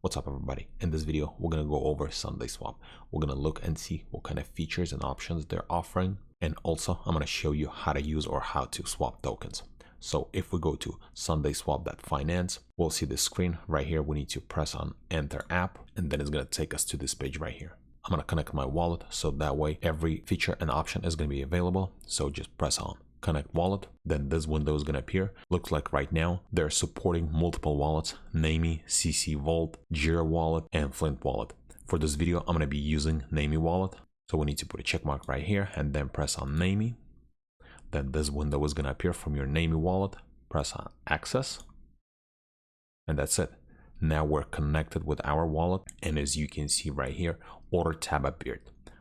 What's up everybody? In this video, we're going to go over SundaeSwap. We're going to look and see what kind of features and options they're offering. And also, I'm going to show you how to use or how to swap tokens. So if we go to SundaeSwap.finance, we'll see the screen right here. We need to press on Enter App, and then it's going to take us to this page right here. I'm going to connect my wallet, so that way every feature and option is going to be available. So just press on Connect Wallet, then this window is going to appear. Looks like right now they're supporting multiple wallets: Namey, CC Vault, Jira Wallet, and Flint Wallet. For this video, I'm going to be using Namey Wallet. So we need to put a check mark right here and then press on Namey. Then this window is going to appear from your Namey wallet. Press on Access. And that's it. Now we're connected with our wallet. And as you can see right here, Order tab appeared.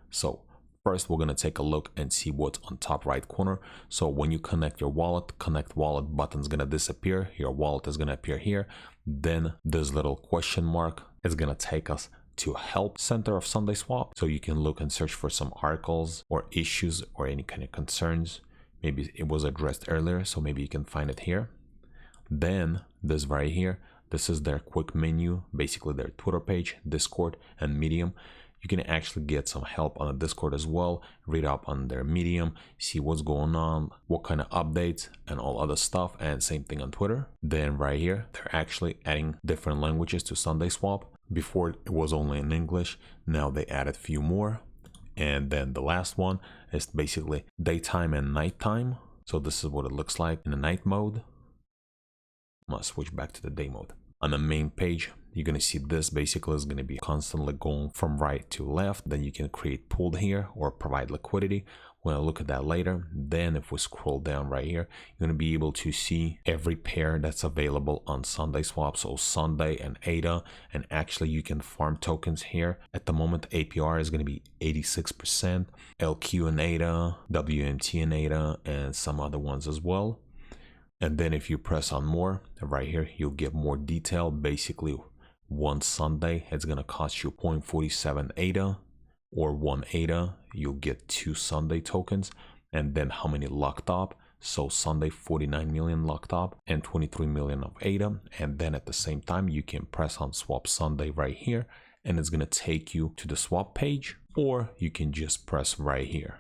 So first, we're going to take a look and see what's on top right corner. So when you connect your wallet, Connect Wallet button is going to disappear. Your wallet is going to appear here. Then this little question mark is going to take us to Help Center of SundaeSwap. So you can look and search for some articles or issues or any kind of concerns. Maybe it was addressed earlier, so maybe you can find it here. Then this right here, this is their quick menu, basically their Twitter page, Discord, and Medium. You can actually get some help on the Discord as well, read up on their Medium, see what's going on, what kind of updates and all other stuff, and same thing on Twitter. Then right here, they're actually adding different languages to SundaeSwap. Before it was only in English, now they added a few more. And then the last one is basically daytime and nighttime. So this is what it looks like in the night mode. I'm gonna switch back to the day mode. On the main page, you're gonna see this basically is gonna be constantly going from right to left. Then you can create pooled here or provide liquidity. We'll look at that later. Then if we scroll down right here, you're gonna be able to see every pair that's available on SundaeSwap. So Sundae and ADA, and actually you can farm tokens here. At the moment, APR is gonna be 86%, LQ and ADA, WMT and ADA, and some other ones as well. And then if you press on more, right here, you'll get more detail. Basically, one Sundae, it's gonna cost you 0.47 ADA, or 1 ADA, you'll get 2 Sundae tokens. And then how many locked up? So Sundae 49 million locked up and 23 million of ADA. And then at the same time, you can press on Swap Sundae right here, and it's gonna take you to the swap page, or you can just press right here.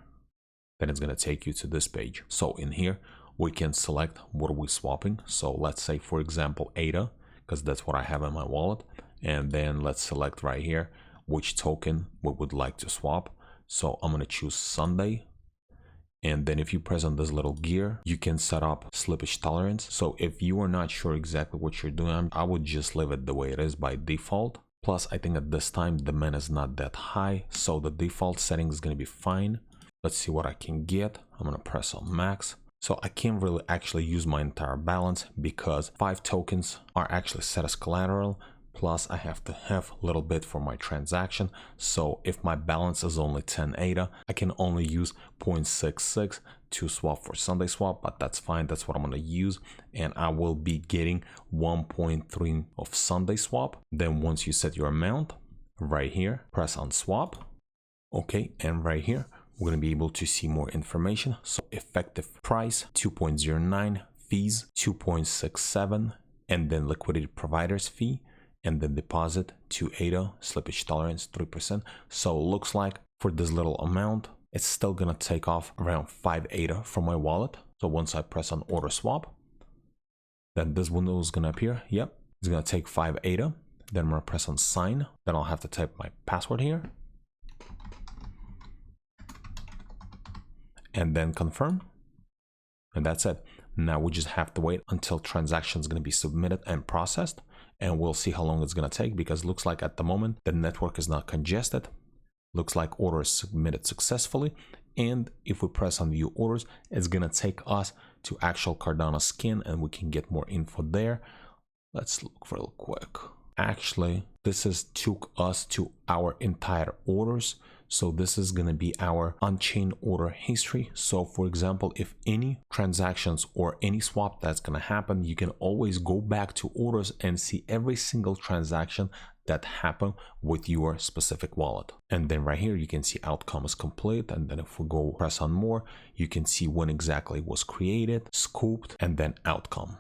Then it's gonna take you to this page. So in here, we can select what are we swapping. So let's say, for example, ADA, because that's what I have in my wallet. And then let's select right here which token we would like to swap. So I'm going to choose Sundae. And then if you press on this little gear, you can set up slippage tolerance. So if you are not sure exactly what you're doing, I would just leave it the way it is by default. Plus, I think at this time, demand is not that high, so the default setting is going to be fine. Let's see what I can get. I'm going to press on max. So I can't really actually use my entire balance because 5 tokens are actually set as collateral. Plus I have to have a little bit for my transaction. So if my balance is only 10 ADA, I can only use 0.66 to swap for SundaeSwap, but that's fine. That's what I'm going to use. And I will be getting 1.3 of SundaeSwap. Then once you set your amount right here, press on swap. Okay. And right here, we're going to be able to see more information. So effective price 2.09, fees 2.67, and then liquidity providers fee, and then deposit 2 ADA, slippage tolerance 3%. So it looks like for this little amount, it's still going to take off around 5 ADA from my wallet. So once I press on order swap, then this window is going to appear. Yep, it's going to take 5 ADA. Then I'm going to press on sign. Then I'll have to type my password here. And then confirm, and that's it. Now we just have to wait until transaction is going to be submitted and processed, and we'll see how long it's going to take, because it looks like at the moment the network is not congested. Looks like order is submitted successfully, and if we press on view orders, it's going to take us to actual Cardano scan, and we can get more info there. Let's look real quick. Actually, took us to our entire orders. So this is going to be our on-chain order history. So for example, if any transactions or any swap that's going to happen, you can always go back to orders and see every single transaction that happened with your specific wallet. And then right here, you can see outcome is complete. And then if we go press on more, you can see when exactly it was created, scoped, and then outcome.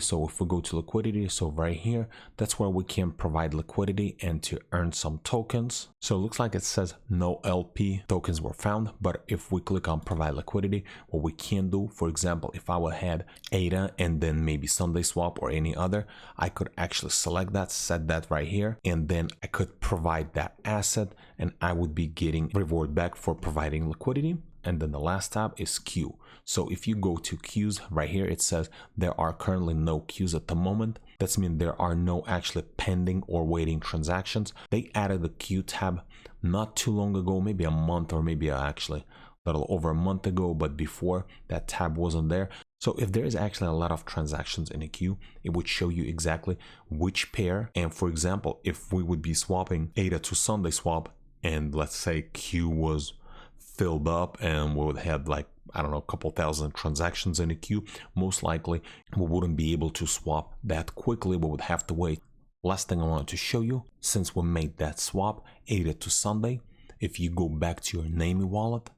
So if we go to liquidity, so right here, that's where we can provide liquidity and to earn some tokens. So it looks like it says no LP tokens were found, but if we click on provide liquidity, what we can do, for example, if I would had ADA and then maybe SundaeSwap or any other, I could actually select that, set that right here, and then I could provide that asset and I would be getting reward back for providing liquidity. And then the last tab is queue. So if you go to queues right here, it says there are currently no queues at the moment. That's mean there are no actually pending or waiting transactions. They added the queue tab not too long ago, maybe a month or maybe actually a little over a month ago, but before that tab wasn't there. So if there is actually a lot of transactions in a queue, it would show you exactly which pair. And for example, if we would be swapping ADA to SundaeSwap and let's say queue was filled up and we would have like, I don't know, a couple thousand transactions in a queue, most likely we wouldn't be able to swap that quickly. We would have to wait. Last thing I wanted to show you, since we made that swap ADA to Sundae, if you go back to your naming wallet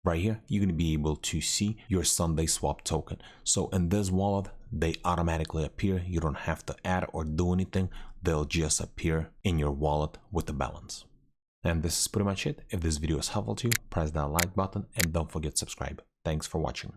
right here, you're going to be able to see your SundaeSwap token. So in this wallet, they automatically appear. You don't have to add or do anything. They'll just appear in your wallet with the balance. And this is pretty much it. If this video is helpful to you, press that like button and don't forget to subscribe. Thanks for watching.